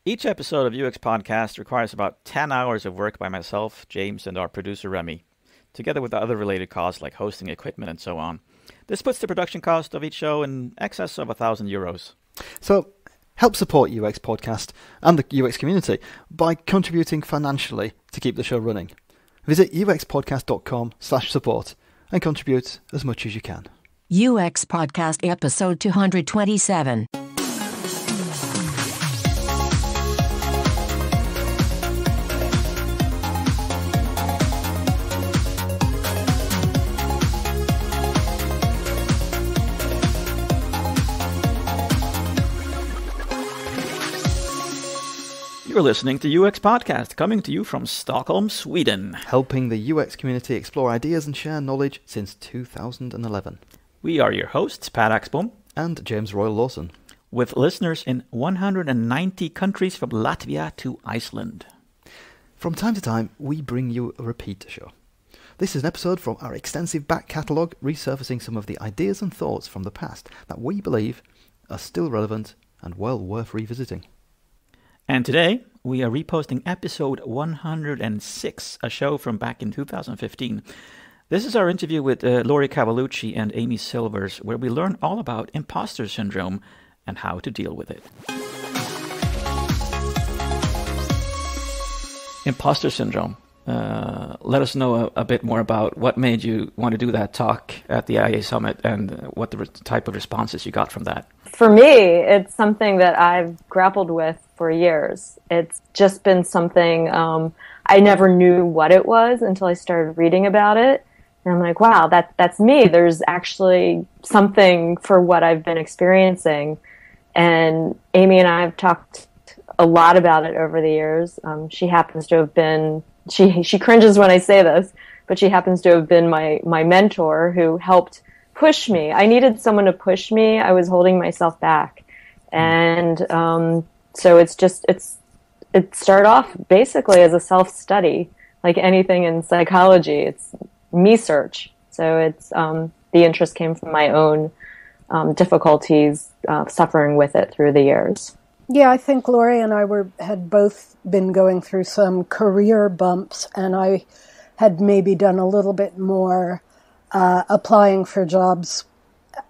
Each episode of UX Podcast requires about 10 hours of work by myself, James, and our producer Remy, together with the other related costs like hosting equipment and so on. This puts the production cost of each show in excess of €1,000. So help support UX Podcast and the UX community by contributing financially to keep the show running. Visit uxpodcast.com/support and contribute as much as you can. UX Podcast episode 227. You're listening to UX Podcast, coming to you from Stockholm, Sweden. Helping the UX community explore ideas and share knowledge since 2011. We are your hosts, Pat Axbom and James Royal Lawson, with listeners in 190 countries from Latvia to Iceland. From time to time, we bring you a repeat show. This is an episode from our extensive back catalogue, resurfacing some of the ideas and thoughts from the past that we believe are still relevant and well worth revisiting. And today, we are reposting episode 106, a show from back in 2015. This is our interview with Lori Cavallucci and Amy Silvers, where we learn all about imposter syndrome and how to deal with it. Imposter syndrome. Let us know a bit more about what made you want to do that talk at the IA Summit and what the type of responses you got from that. For me, it's something that I've grappled with for years. It's just been something I never knew what it was until I started reading about it. And I'm like, wow, that's me. There's actually something for what I've been experiencing. And Amy and I have talked a lot about it over the years. She happens to have been, she cringes when I say this, but she happens to have been my mentor who helped push me. I needed someone to push me. I was holding myself back. And so it started off basically as a self-study, like anything in psychology. It's me search. So it's the interest came from my own difficulties suffering with it through the years. Yeah, I think Lori and I had both been going through some career bumps, and I had maybe done a little bit more applying for jobs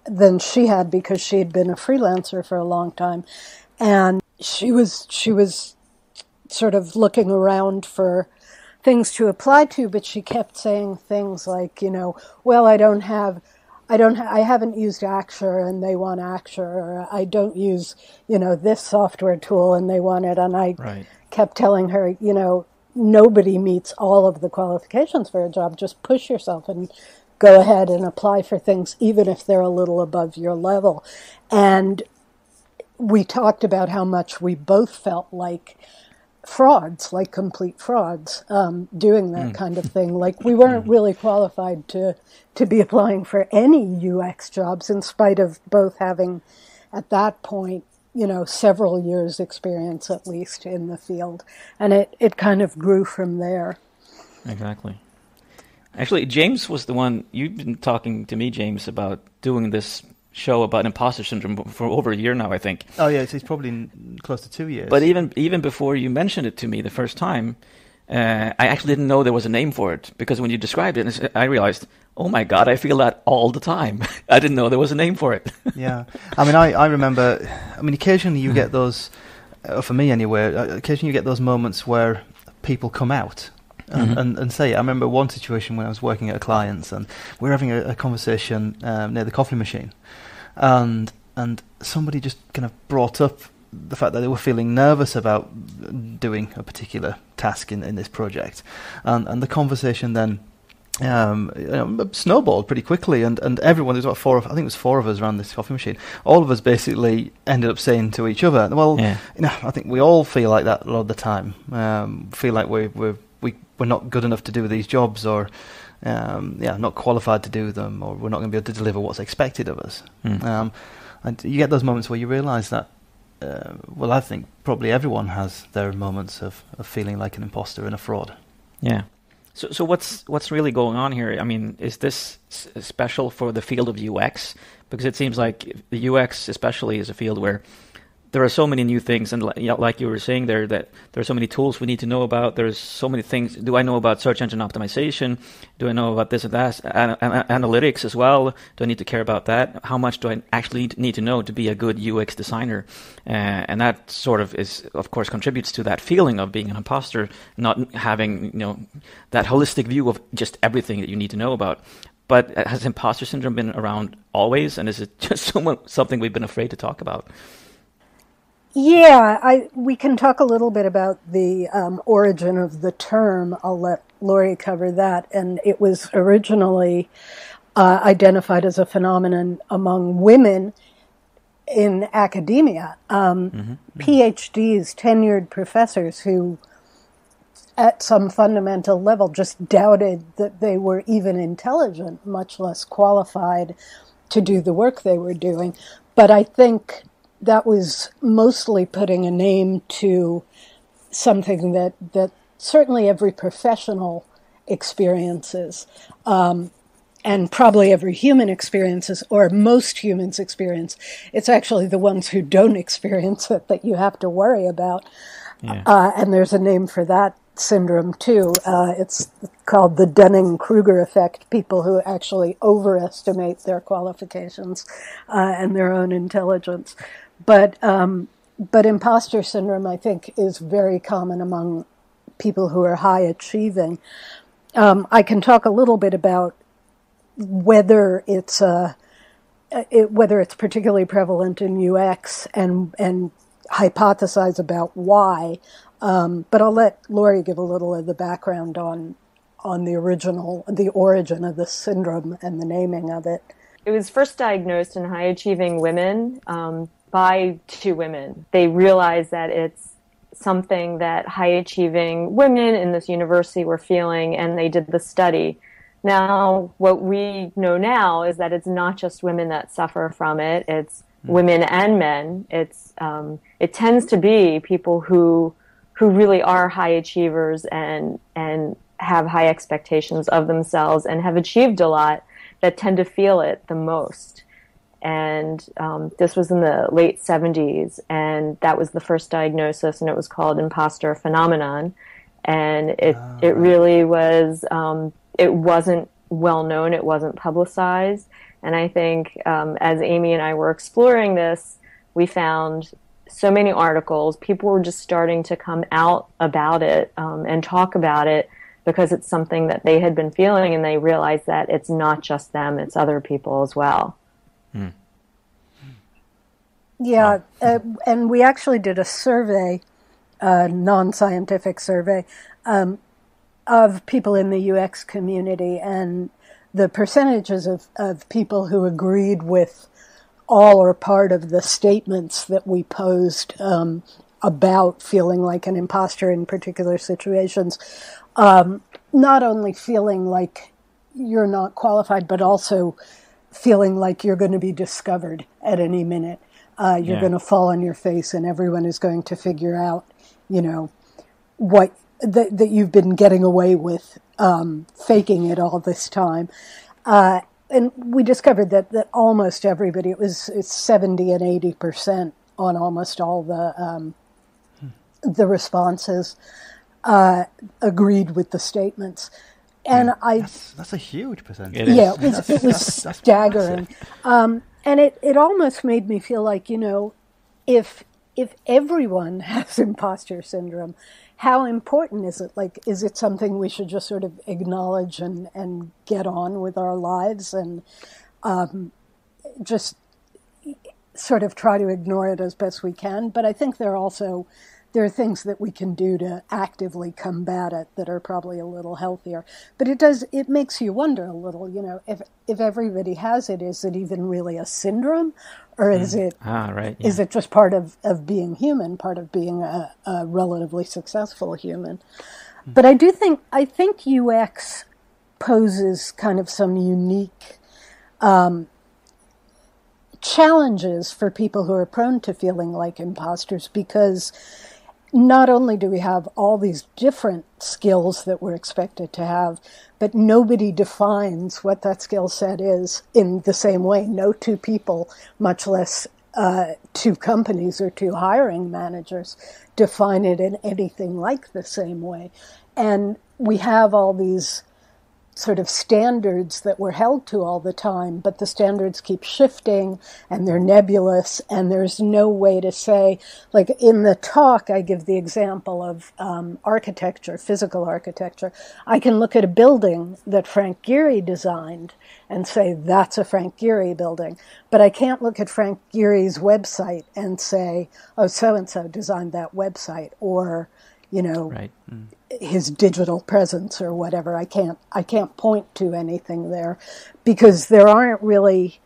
than she had because she had been a freelancer for a long time. And she was sort of looking around for things to apply to, but she kept saying things like, well, I haven't used Axure and they want Axure, or I don't use, this software tool and they want it. And I kept telling her, nobody meets all of the qualifications for a job. Just push yourself and go ahead and apply for things, even if they're a little above your level. And we talked about how much we both felt like frauds, like complete frauds, doing that kind of thing. Like we weren't really qualified to be applying for any UX jobs, in spite of both having, at that point, several years experience at least in the field. And it kind of grew from there. Exactly. Actually, James was the one, you've been talking to me, James, about doing this show about imposter syndrome for over a year now, I think. Oh yeah, it's probably close to 2 years. But even before you mentioned it to me the first time, I actually didn't know there was a name for it, because when you described it, I realized, oh my God, I feel that all the time. I didn't know there was a name for it. Yeah, I remember, occasionally you get those, for me anyway, occasionally you get those moments where people come out. And say, I remember one situation when I was working at a client's and we were having a conversation near the coffee machine, and somebody just kind of brought up the fact that they were feeling nervous about doing a particular task in this project, and the conversation then snowballed pretty quickly, and everyone, there's about I think it was four of us around this coffee machine. All of us basically ended up saying to each other, well, I think we all feel like that a lot of the time. Feel like we're not good enough to do these jobs, or not qualified to do them, or we're not going to be able to deliver what's expected of us. And you get those moments where you realise that, I think probably everyone has their moments of feeling like an imposter and a fraud. Yeah. So what's really going on here? I mean, is this special for the field of UX? Because it seems like the UX especially is a field where there are so many new things, and like you were saying there, that there are so many tools we need to know about. There's so many things. Do I know about search engine optimization? Do I know about this and that? Analytics as well. Do I need to care about that? How much do I actually need to know to be a good UX designer? And that sort of of course, contributes to that feeling of being an imposter, not having that holistic view of just everything that you need to know about. But has imposter syndrome been around always, and is it just something we've been afraid to talk about? Yeah, we can talk a little bit about the origin of the term. I'll let Lori cover that. And it was originally identified as a phenomenon among women in academia. PhDs, tenured professors who, at some fundamental level, just doubted that they were even intelligent, much less qualified to do the work they were doing. But I think that was mostly putting a name to something that certainly every professional experiences, and probably every human experiences, or most humans experience. It's actually the ones who don't experience it that you have to worry about. Yeah. And there's a name for that syndrome too. It's called the Dunning-Kruger effect, people who actually overestimate their qualifications and their own intelligence. But imposter syndrome, I think, is very common among people who are high achieving. I can talk a little bit about whether it's particularly prevalent in UX and hypothesize about why. But I'll let Lori give a little of the background on the origin of the syndrome and the naming of it. It was first diagnosed in high-achieving women by two women. They realized that it's something that high-achieving women in this university were feeling, and they did the study. Now, what we know now is that it's not just women that suffer from it. It's women and men. It tends to be people who really are high achievers and have high expectations of themselves and have achieved a lot that tend to feel it the most. And this was in the late 70s, and that was the first diagnosis, and it was called imposter phenomenon. And it really was, it wasn't well known, it wasn't publicized. And I think as Amy and I were exploring this, we found so many articles. People were just starting to come out about it and talk about it because it's something that they had been feeling, and they realized that it's not just them, it's other people as well. Mm. Yeah, and we actually did a survey, a non-scientific survey, of people in the UX community, and the percentages of people who agreed with all or part of the statements that we posed about feeling like an imposter in particular situations, not only feeling like you're not qualified, but also feeling like you're going to be discovered at any minute. You're going to fall on your face, and everyone is going to figure out, what that you've been getting away with faking it all this time. And we discovered that almost everybody, it's 70 and 80% on almost all the responses agreed with the statements. And that's a huge percentage. Yeah, it was staggering. And it almost made me feel like, if everyone has imposter syndrome, how important is it? Like, is it something we should just sort of acknowledge and get on with our lives and just sort of try to ignore it as best we can? But I think there are things that we can do to actively combat it that are probably a little healthier. But it makes you wonder a little, if everybody has it, is it even really a syndrome? Or is is it just part of being human, part of being a relatively successful human? But I think UX poses kind of some unique challenges for people who are prone to feeling like imposters, because not only do we have all these different skills that we're expected to have, but nobody defines what that skill set is in the same way. No two people, much less two companies or two hiring managers define it in anything like the same way. And we have all these sort of standards that we're held to all the time, but the standards keep shifting and they're nebulous, and there's no way to say, like in the talk, I give the example of architecture, physical architecture. I can look at a building that Frank Gehry designed and say, that's a Frank Gehry building, but I can't look at Frank Gehry's website and say, oh, so-and-so designed that website, or, you know, right. his digital presence or whatever. I can't point to anything there because there aren't really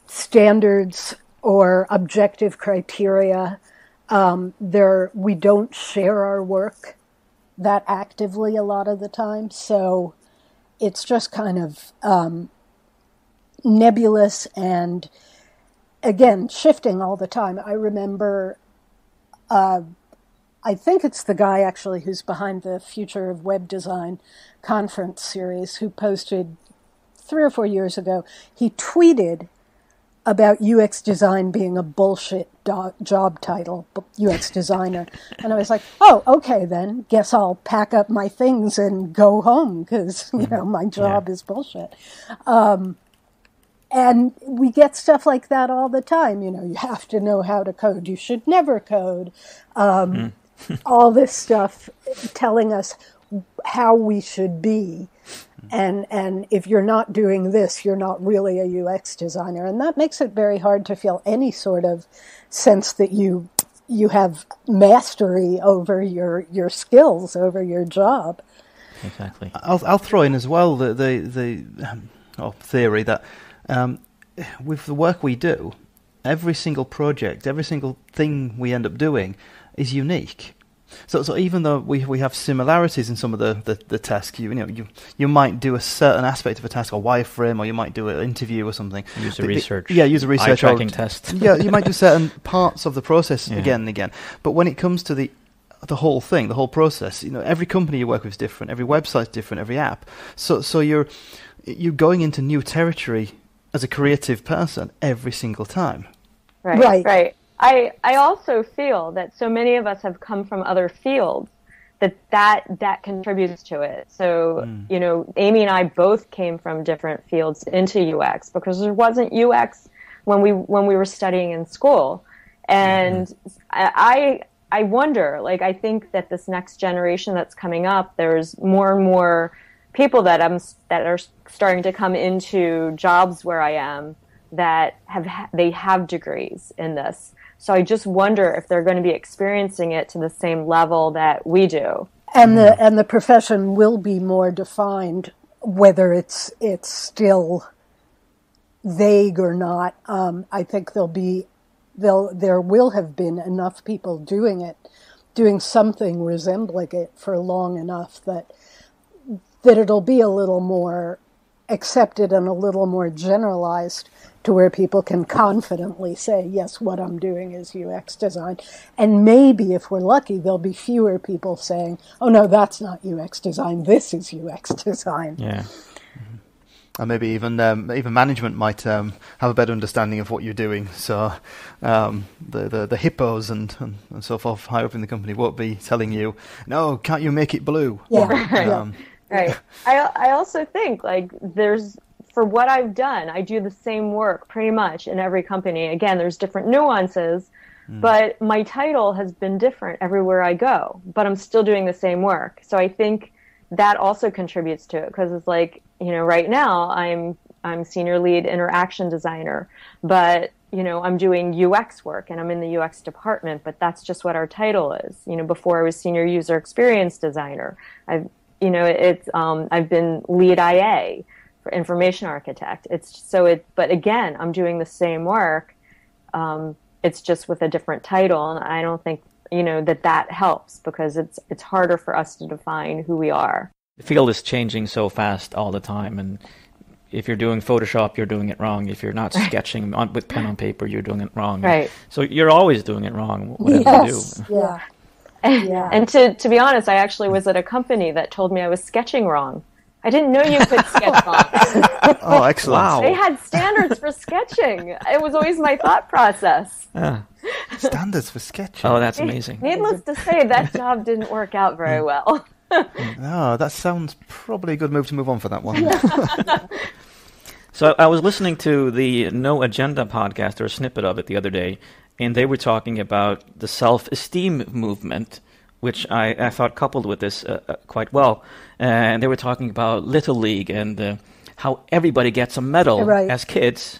standards or objective criteria. We don't share our work that actively a lot of the time, so it's just kind of nebulous and, again, shifting all the time. I remember I think it's the guy actually who's behind the Future of Web Design conference series who posted 3 or 4 years ago. He tweeted about UX design being a bullshit job title, UX designer. And I was like, oh, okay then, guess I'll pack up my things and go home because, you know, my job is bullshit. And we get stuff like that all the time. You know, you have to know how to code. You should never code. All this stuff telling us how we should be. And if you're not doing this, you're not really a UX designer. And that makes it very hard to feel any sort of sense that you have mastery over your skills, over your job. Exactly. I'll throw in as well the theory that with the work we do, every single project, every single thing we end up doing is unique. So even though we have similarities in some of the tasks, you might do a certain aspect of a task, or wireframe, or you might do an interview or something. User research. User research. Eye tracking test. Yeah, you might do certain parts of the process again and again. But when it comes to the whole thing, the whole process, every company you work with is different, every website's different, every app. So you're going into new territory as a creative person every single time. Right. I also feel that so many of us have come from other fields that contributes to it. So, Amy and I both came from different fields into UX because there wasn't UX when we were studying in school. And I wonder, I think that this next generation that's coming up, there's more and more people that are starting to come into jobs where I am that have degrees in this. So I just wonder if they're going to be experiencing it to the same level that we do. And the profession will be more defined, whether it's still vague or not. I think there will have been enough people doing something resembling it for long enough that it'll be a little more accepted and a little more generalized to where people can confidently say, yes, what I'm doing is UX design. And maybe, if we're lucky, there'll be fewer people saying, oh, no, that's not UX design, this is UX design. Yeah. And maybe even management might have a better understanding of what you're doing. So the hippos and so forth higher up in the company won't be telling you, no, can't you make it blue? Yeah. Right. I also think for what I've done, I do the same work pretty much in every company. Again, there's different nuances, but my title has been different everywhere I go, but I'm still doing the same work. So I think that also contributes to it because it's right now I'm senior lead interaction designer, but I'm doing UX work and I'm in the UX department, but that's just what our title is. Before I was senior user experience designer. I've been lead IA for information architect. But again, I'm doing the same work. It's just with a different title, and I don't think that helps because it's harder for us to define who we are. The field is changing so fast all the time, and if you're doing Photoshop, you're doing it wrong. If you're not sketching with pen on paper, you're doing it wrong. Right. So you're always doing it wrong, whatever you do. Yeah. And to be honest, I actually was at a company that told me I was sketching wrong. I didn't know you could sketch bombs. Oh, excellent. Wow. They had standards for sketching. It was always my thought process. Standards for sketching. Oh, that's amazing. Needless to say, that job didn't work out very well. No, that sounds probably a good move to move on for that one. So I was listening to the No Agenda podcast, or a snippet of it, the other day, and they were talking about the self-esteem movement, which I thought coupled with this quite well. And they were talking about Little League and how everybody gets a medal as kids,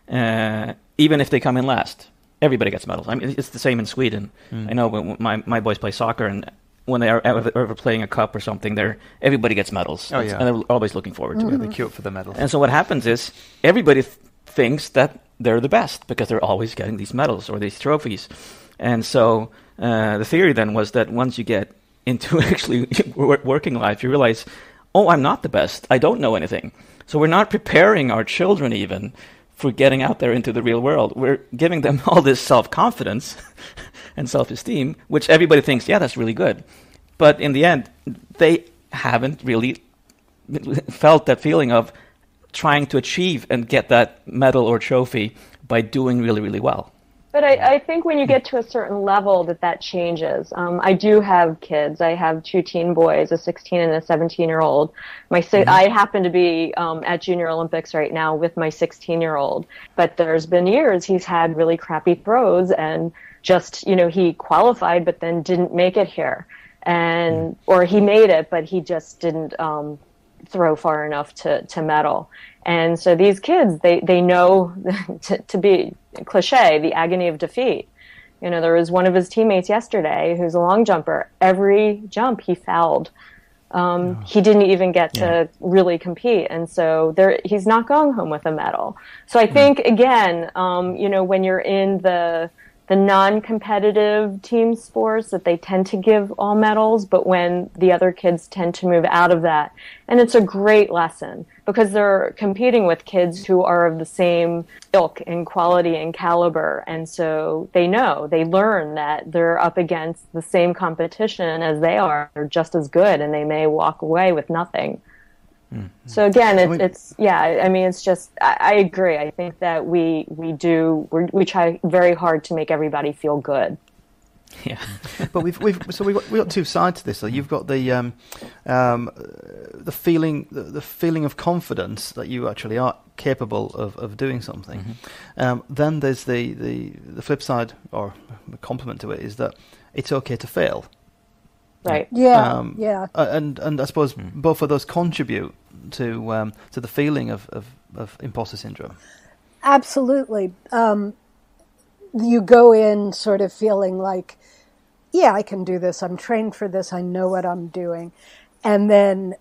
even if they come in last. Everybody gets medals. I mean, it's the same in Sweden. I know when my boys play soccer, and when they are ever playing a cup or something, everybody gets medals. Oh, yeah. And they're always looking forward to it. They queue up for the medals. And so what happens is everybody thinks that they're the best because they're always getting these medals or these trophies. And so the theory then was that once you get into actually working life, you realize, oh, I'm not the best. I don't know anything. So we're not preparing our children even for getting out there into the real world. We're giving them all this self-confidence and self-esteem, which everybody thinks, yeah, that's really good. But in the end, they haven't really felt that feeling of trying to achieve and get that medal or trophy by doing really, really well. But I think when you get to a certain level that changes. I do have kids. I have 2 teen boys, a 16 and a 17-year-old. I happen to be at Junior Olympics right now with my 16-year-old. But there's been years he's had really crappy throws and just, he qualified but then didn't make it here. Or he made it, but he just didn't throw far enough to medal. And so these kids, they know, to be cliche, the agony of defeat. There was one of his teammates yesterday who's a long jumper. Every jump he fouled. He didn't even get to really compete. And so he's not going home with a medal. So I think, again, when you're in the non-competitive team sports, that they tend to give all medals, but when the other kids tend to move out of that. And it's a great lesson because they're competing with kids who are of the same ilk and quality and caliber. And so they learn that they're up against the same competition as they are. They're just as good, and they may walk away with nothing. So again, it's just, I agree. I think that we try very hard to make everybody feel good. Yeah, but we've got 2 sides to this. So you've got the feeling of confidence that you actually are capable of doing something. Then there's the flip side, or the complement to it, is that it's okay to fail. Right. Yeah. And I suppose both of those contribute to the feeling of imposter syndrome. Absolutely. You go in sort of feeling like, yeah, I can do this. I'm trained for this. I know what I'm doing. And then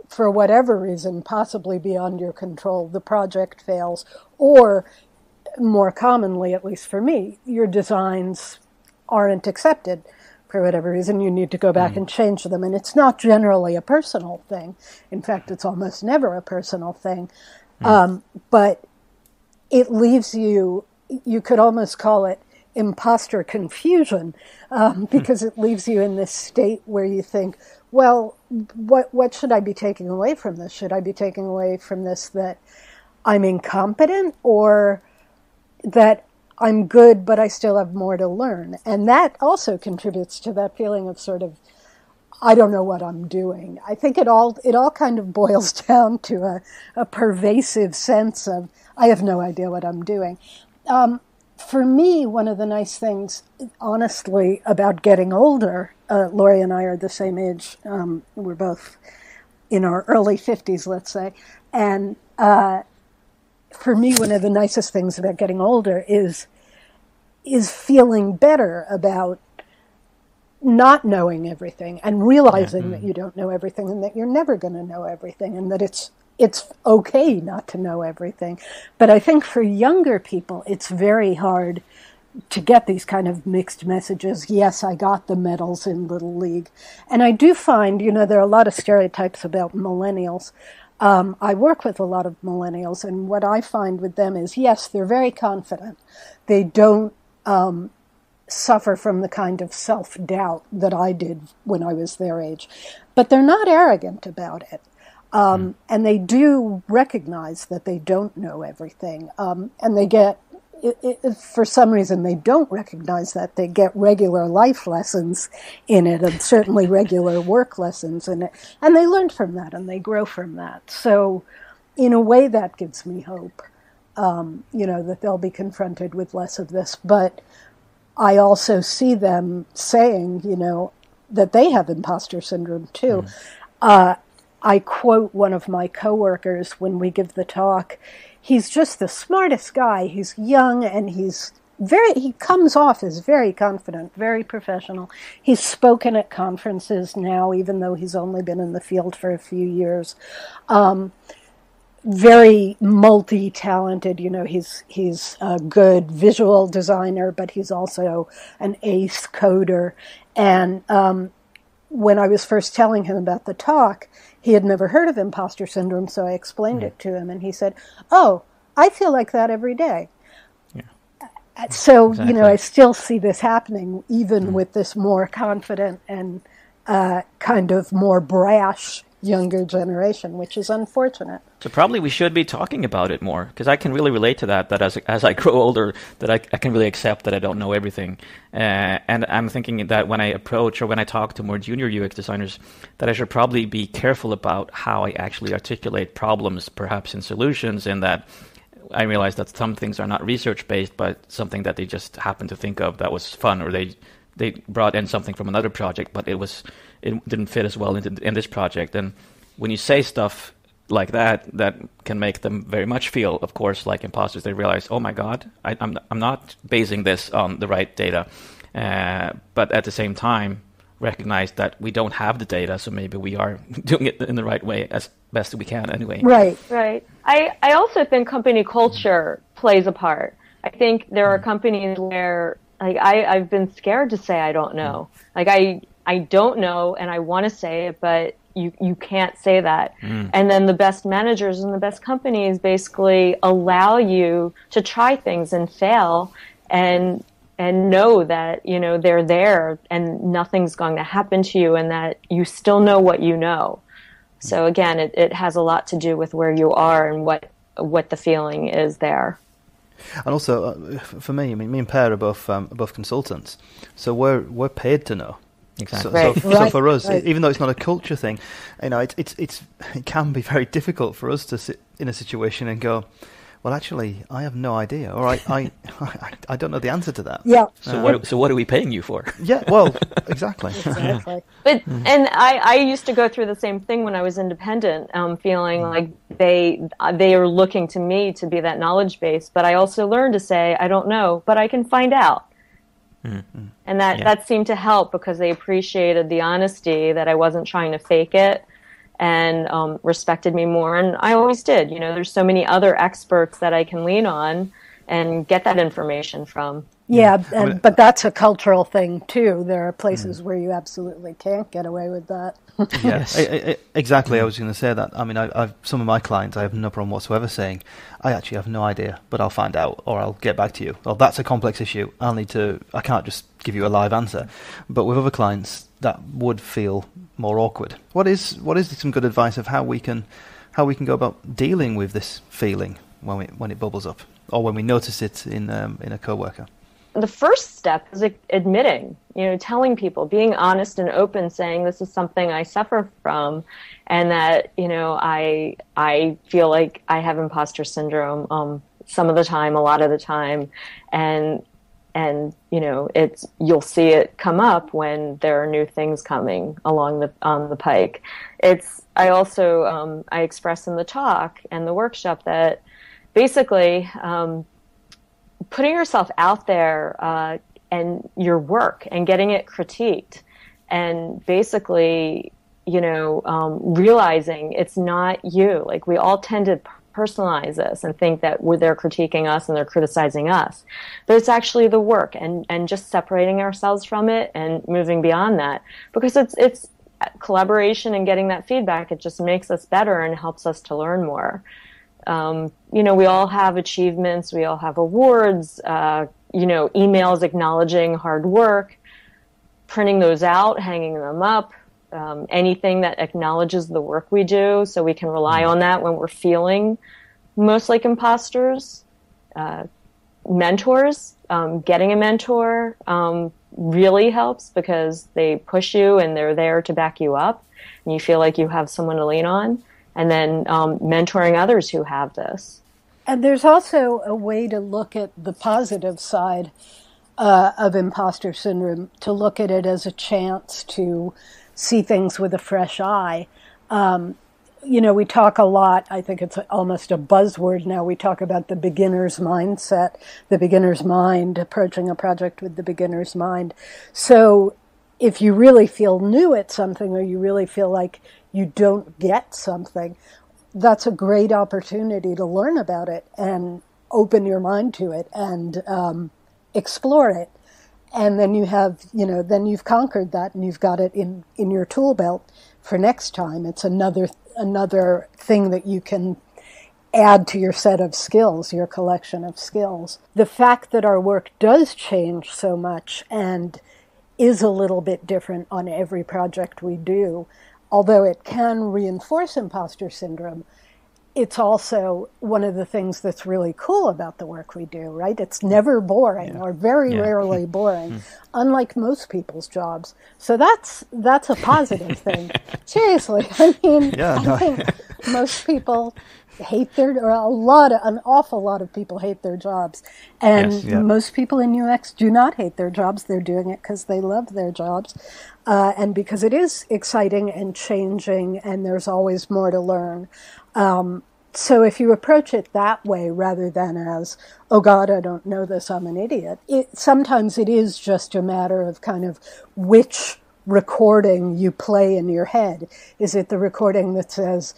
for whatever reason, possibly beyond your control, the project fails, or more commonly, at least for me, your designs aren't accepted. For whatever reason, you need to go back and change them. And it's not generally a personal thing. In fact, it's almost never a personal thing. But it leaves you could almost call it imposter confusion, because it leaves you in this state where you think, well, what should I be taking away from this? Should I be taking away from this that I'm incompetent, or that I'm good, but I still have more to learn? And that also contributes to that feeling of sort of, I don't know what I'm doing. I think it all kind of boils down to a pervasive sense of, I have no idea what I'm doing. For me, one of the nice things, honestly, about getting older, Lori and I are the same age. We're both in our early 50s, let's say. And for me, one of the nicest things about getting older is feeling better about not knowing everything and realizing that you don't know everything and that you're never going to know everything, and that it's okay not to know everything. But I think for younger people, it's very hard to get these kind of mixed messages. Yes, I got the medals in Little League. And I do find, there are a lot of stereotypes about millennials. I work with a lot of millennials, and what I find with them is, yes, they're very confident. They don't suffer from the kind of self-doubt that I did when I was their age. But they're not arrogant about it. And they do recognize that they don't know everything. And they get, if for some reason they don't recognize that, they get regular life lessons in it, and certainly regular work lessons in it. And they learn from that, and they grow from that. So in a way, that gives me hope, that they'll be confronted with less of this. But I also see them saying, that they have imposter syndrome too. I quote one of my coworkers when we give the talk. He's just the smartest guy. He's young, and he comes off as very confident, very professional. He's spoken at conferences now, even though he's only been in the field for a few years. Very multi-talented, he's a good visual designer, but he's also an ace coder. And when I was first telling him about the talk, he had never heard of imposter syndrome, so I explained it to him, and he said, "Oh, I feel like that every day." Yeah. So, Exactly. I still see this happening, even with this more confident and kind of more brash younger generation, which is unfortunate. So probably we should be talking about it more, because I can really relate to that as I grow older, that I can really accept that I don't know everything. And I'm thinking that when I approach or when I talk to more junior UX designers, that I should probably be careful about how I actually articulate problems, perhaps in solutions, in that I realize that some things are not research-based, but something that they just happened to think of that was fun, or they brought in something from another project, but it didn't fit as well in this project. And when you say stuff like that can make them very much feel, of course, like imposters. They realize, oh my God, I'm not basing this on the right data, but at the same time recognize that we don't have the data, so maybe we are doing it in the right way as best we can anyway. Right. I also think company culture plays a part. I think there are companies where I've been scared to say I don't know. I don't know, and I want to say it, but you can't say that. And then the best managers and the best companies basically allow you to try things and fail and know that, they're there and nothing's going to happen to you, and that you still know what you know. So again, it has a lot to do with where you are and what the feeling is there. And also, for me, me and Per are both consultants, so we're paid to know. Exactly. So for us, even though it's not a culture thing, it can be very difficult for us to sit in a situation and go, well, actually, I have no idea, or I don't know the answer to that. Yeah. So what are we paying you for? Yeah. Well, exactly. But and I used to go through the same thing when I was independent, feeling like they are looking to me to be that knowledge base. But I also learned to say I don't know, but I can find out. And that seemed to help, because they appreciated the honesty, that I wasn't trying to fake it, and respected me more. And I always did. There's so many other experts that I can lean on and get that information from. Yeah, but that's a cultural thing too. There are places where you absolutely can't get away with that. Yes, exactly. I was going to say that. I mean, I've some of my clients, I have no problem whatsoever saying, I actually have no idea, but I'll find out, or I'll get back to you. Or that's a complex issue. I can't just give you a live answer. But with other clients, that would feel more awkward. What is some good advice of how we can go about dealing with this feeling when it bubbles up, or when we notice it in a coworker? The first step is admitting, telling people, being honest and open, saying this is something I suffer from, and that, I feel like I have imposter syndrome some of the time, a lot of the time, and you'll see it come up when there are new things coming along the pike. I also I express in the talk and the workshop that basically putting yourself out there and your work and getting it critiqued, and basically, realizing it's not you. Like, we all tend to personalize this and think that they're critiquing us and they're criticizing us, but it's actually the work, and just separating ourselves from it and moving beyond that, because it's collaboration and getting that feedback. It just makes us better and helps us to learn more. We all have achievements, we all have awards, emails acknowledging hard work, printing those out, hanging them up, anything that acknowledges the work we do, so we can rely on that when we're feeling most like imposters. Mentors, getting a mentor really helps because they push you and they're there to back you up, and you feel like you have someone to lean on. And then mentoring others who have this. And there's also a way to look at the positive side of imposter syndrome, to look at it as a chance to see things with a fresh eye. We talk a lot, I think it's almost a buzzword now, we talk about the beginner's mindset, the beginner's mind, approaching a project with the beginner's mind. So if you really feel new at something, or you really feel like you don't get something, that's a great opportunity to learn about it and open your mind to it and explore it. And then you have, then you've conquered that and you've got it in your tool belt for next time. It's another thing that you can add to your set of skills, your collection of skills. The fact that our work does change so much and is a little bit different on every project we do, although it can reinforce imposter syndrome, it's also one of the things that's really cool about the work we do, right? It's never boring, or very rarely boring, unlike most people's jobs. So that's a positive thing. Seriously, I think most people hate an awful lot of people hate their jobs. And most people in UX do not hate their jobs. They're doing it because they love their jobs. And because it is exciting and changing and there's always more to learn. So if you approach it that way rather than as, oh God, I don't know this, I'm an idiot, sometimes it is just a matter of kind of which recording you play in your head. Is it the recording that says,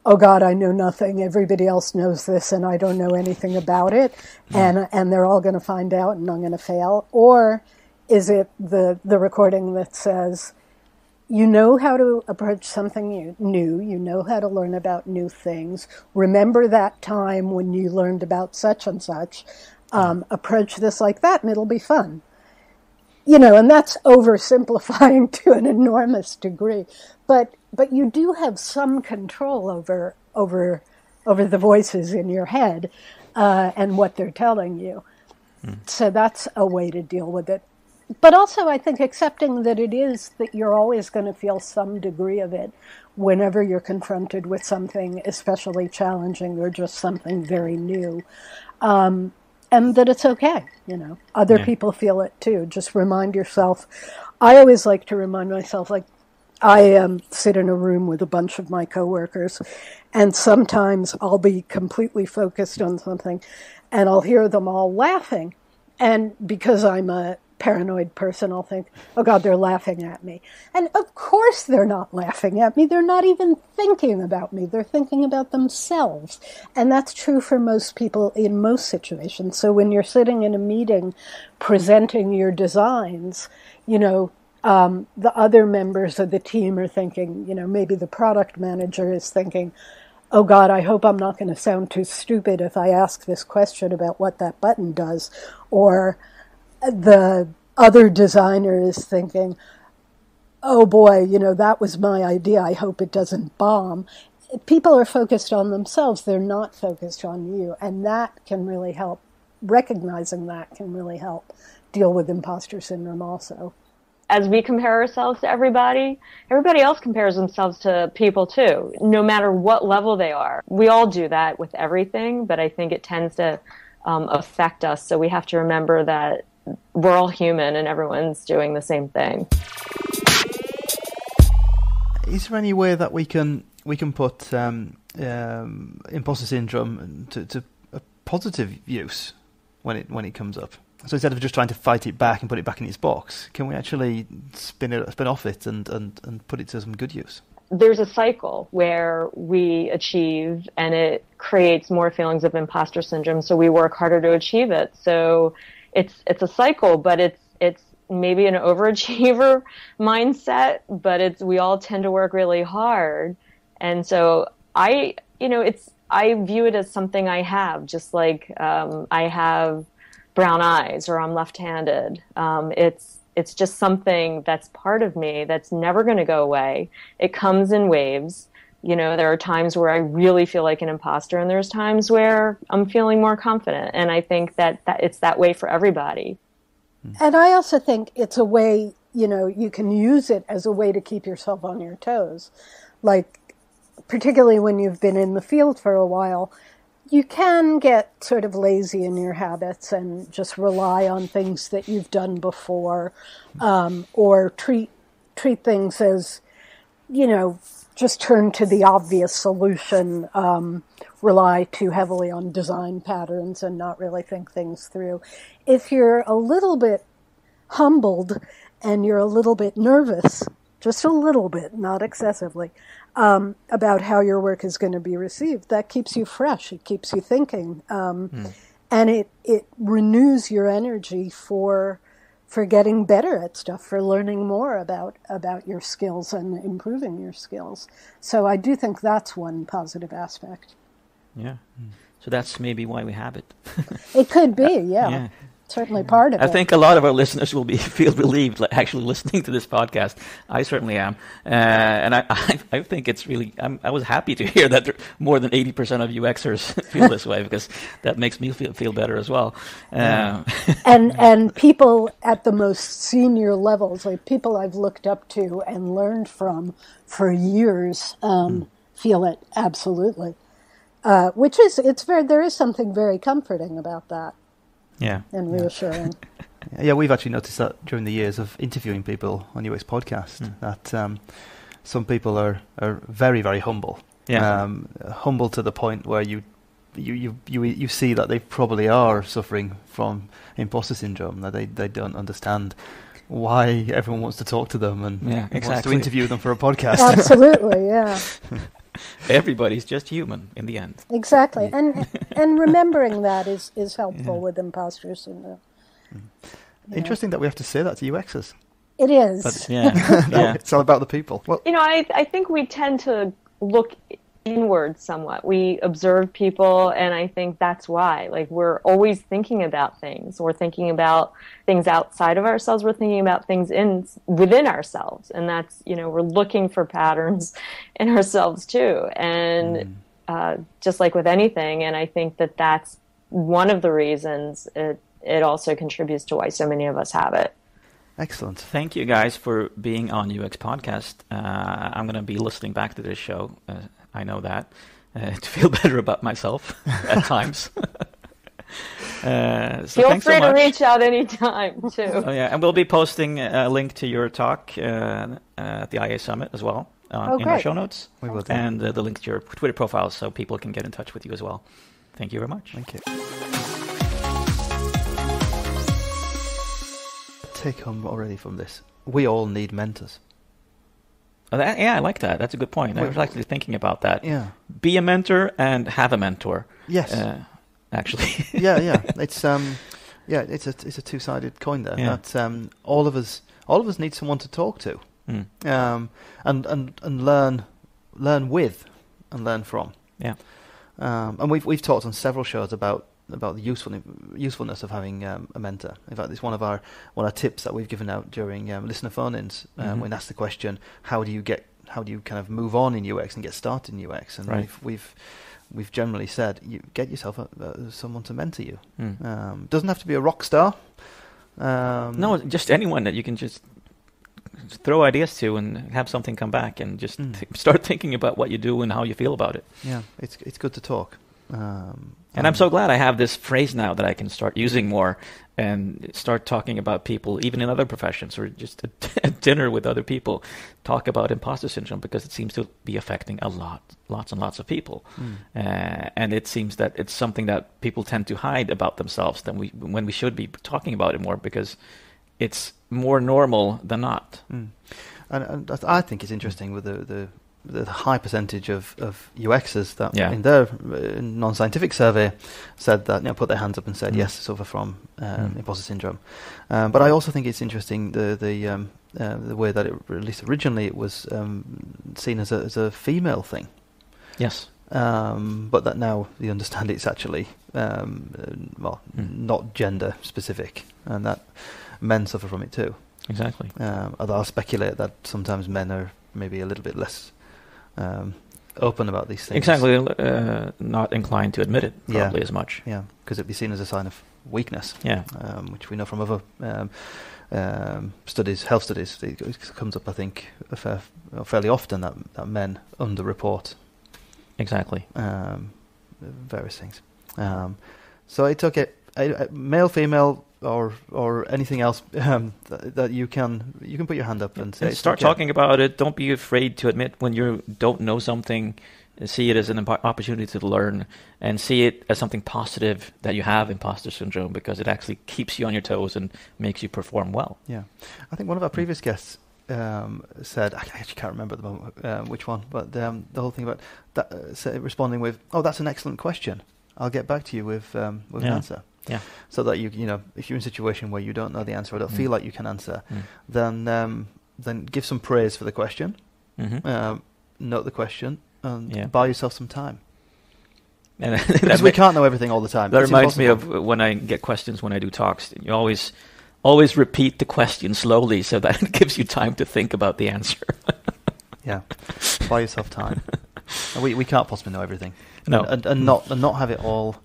oh God, I know nothing, everybody else knows this and I don't know anything about it, and they're all going to find out and I'm going to fail? Or is it the recording that says, you know how to approach something new, you know how to learn about new things, remember that time when you learned about such and such, approach this like that and it'll be fun. And that's oversimplifying to an enormous degree. But you do have some control over the voices in your head and what they're telling you. So that's a way to deal with it. But also, I think accepting that you're always going to feel some degree of it whenever you're confronted with something especially challenging or just something very new. And that it's okay, Other people feel it too. Just remind yourself. I always like to remind myself, like, I sit in a room with a bunch of my coworkers, and sometimes I'll be completely focused on something, and I'll hear them all laughing. And because I'm a paranoid person, I'll think, oh God, they're laughing at me. And of course they're not laughing at me. They're not even thinking about me. They're thinking about themselves. And that's true for most people in most situations. So when you're sitting in a meeting presenting your designs, the other members of the team are thinking, maybe the product manager is thinking, oh God, I hope I'm not going to sound too stupid if I ask this question about what that button does. Or the other designer is thinking, oh boy, that was my idea. I hope it doesn't bomb. People are focused on themselves. They're not focused on you. And that can really help. Recognizing that can really help deal with imposter syndrome also. As we compare ourselves to everybody else compares themselves to people too, no matter what level they are. We all do that with everything, but I think it tends to affect us. So we have to remember that we're all human and everyone's doing the same thing. Is there any way that we can put imposter syndrome to a positive use when it comes up? So instead of just trying to fight it back and put it back in its box, can we actually spin off it and put it to some good use? There's a cycle where we achieve and it creates more feelings of imposter syndrome, so we work harder to achieve it. So it's a cycle, but it's maybe an overachiever mindset, but we all tend to work really hard. And so I view it as something I have, just like I have brown eyes or I'm left-handed. It's just something that's part of me that's never going to go away. It comes in waves. You know, there are times where I really feel like an imposter, and there's times where I'm feeling more confident. And I think that it's that way for everybody. And I also think it's a way, you know, you can use it as a way to keep yourself on your toes. Like, particularly when you've been in the field for a while, you can get sort of lazy in your habits and just rely on things that you've done before, or treat things as, you know, just turn to the obvious solution, rely too heavily on design patterns and not really think things through. If you're a little bit humbled and you're a little bit nervous, just a little bit, not excessively, about how your work is going to be received, that keeps you fresh. It keeps you thinking. And it renews your energy for getting better at stuff, for learning more about your skills and improving your skills. So I do think that's one positive aspect. Yeah. So that's maybe why we have it. It could be, yeah. Certainly part of it. I think a lot of our listeners will feel relieved actually listening to this podcast. I certainly am. And I think it's really, I was happy to hear that more than 80% of UXers feel this way, because that makes me feel better as well. And people at the most senior levels, like people I've looked up to and learned from for years, feel it absolutely. Which is, there is something very comforting about that. Yeah. And reassuring. Yeah, we've actually noticed that during the years of interviewing people on UX Podcast, that some people are very, very humble. Yeah. Humble to the point where you see that they probably are suffering from imposter syndrome, that they don't understand why everyone wants to talk to them and wants to interview them for a podcast. Absolutely, yeah. Everybody's just human in the end. Exactly. And remembering that is helpful with imposter syndrome. Interesting that we have to say that to UXers. It is. But, yeah. It's all about the people. Well, you know, I think we tend to look inward somewhat. We observe people, and I think that's why. Like, we're always thinking about things. We're thinking about things outside of ourselves. We're thinking about things within ourselves, and that's, you know, we're looking for patterns in ourselves too. And just like with anything, and I think that that's one of the reasons it also contributes to why so many of us have it. Excellent. Thank you guys for being on UX Podcast. I'm going to be listening back to this show. I know that, to feel better about myself at times. So feel free to reach out anytime, too. Oh, yeah, and we'll be posting a link to your talk at the IA Summit as well in our show notes. We will do. And the link to your Twitter profile so people can get in touch with you as well. Thank you very much. Thank you. Take home already from this. We all need mentors. I like that. That's a good point. I was actually thinking about that. Yeah. Be a mentor and have a mentor. Yes. Actually. yeah. It's it's a two-sided coin there. Yeah. That all of us need someone to talk to. And learn with and learn from. Yeah. And we've talked on several shows about the usefulness of having a mentor. In fact, it's one of our tips that we've given out during listener phone-ins. When asked the question, how do you kind of move on in UX and get started in UX? And we've generally said, you get yourself someone to mentor you. Doesn't have to be a rock star. No, just anyone that you can just throw ideas to and have something come back and just start thinking about what you do and how you feel about it. Yeah, it's good to talk. And I'm so glad I have this phrase now that I can start using more and start talking about people, even in other professions or just at dinner with other people, talk about imposter syndrome, because it seems to be affecting lots and lots of people. And it seems that it's something that people tend to hide about themselves when we should be talking about it more, because it's more normal than not. And I think it's interesting with the high percentage of UXers that in their non-scientific survey said that, put their hands up and said yes, suffer from imposter syndrome. But I also think it's interesting the way that it, at least originally, it was seen as a female thing. Yes. But that now you understand it's actually not gender specific, and that men suffer from it too. Exactly. Although I'll speculate that sometimes men are maybe a little bit less open about these things. Exactly. Not inclined to admit it probably as much. Yeah, because it'd be seen as a sign of weakness. Yeah. Which we know from other studies, health studies. It comes up, I think, fairly often that men underreport. Exactly. Various things. So it's okay. Male, female, or anything else that you can put your hand up and say. Start talking about it. Don't be afraid to admit when you don't know something. See it as an opportunity to learn, and see it as something positive that you have imposter syndrome, because it actually keeps you on your toes and makes you perform well. Yeah, I think one of our previous guests said, I actually can't remember at the moment which one, but the whole thing about that, responding with, "Oh, that's an excellent question. I'll get back to you with an answer." Yeah. So that you know, if you're in a situation where you don't know the answer or don't feel like you can answer, then give some praise for the question, note the question, and buy yourself some time. And because we can't know everything all the time. That reminds me of when I get questions when I do talks. You always repeat the question slowly so that it gives you time to think about the answer. Yeah, buy yourself time. We can't possibly know everything. No, and not have it all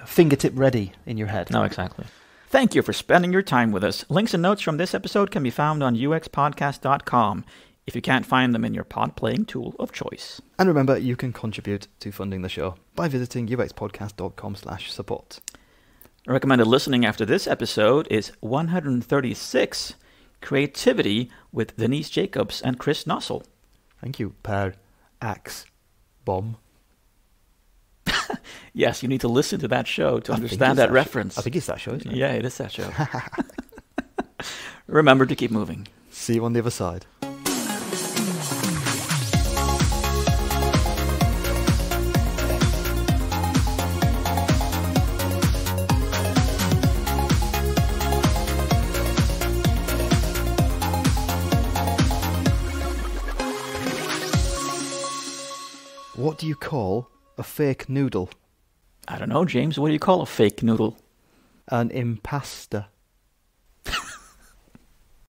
fingertip ready in your head. No, exactly. Thank you for spending your time with us. Links and notes from this episode can be found on uxpodcast.com if you can't find them in your pod-playing tool of choice. And remember, you can contribute to funding the show by visiting uxpodcast.com/support. Recommended listening after this episode is 136, Creativity with Denise Jacobs and Chris Nossel. Thank you, Per Axe Bomb. Yes, you need to listen to that show to understand that reference. I think it's that show, isn't it? Yeah, it is that show. Remember to keep moving. See you on the other side. What do you call a fake noodle? I don't know, James. What do you call a fake noodle? An impasta.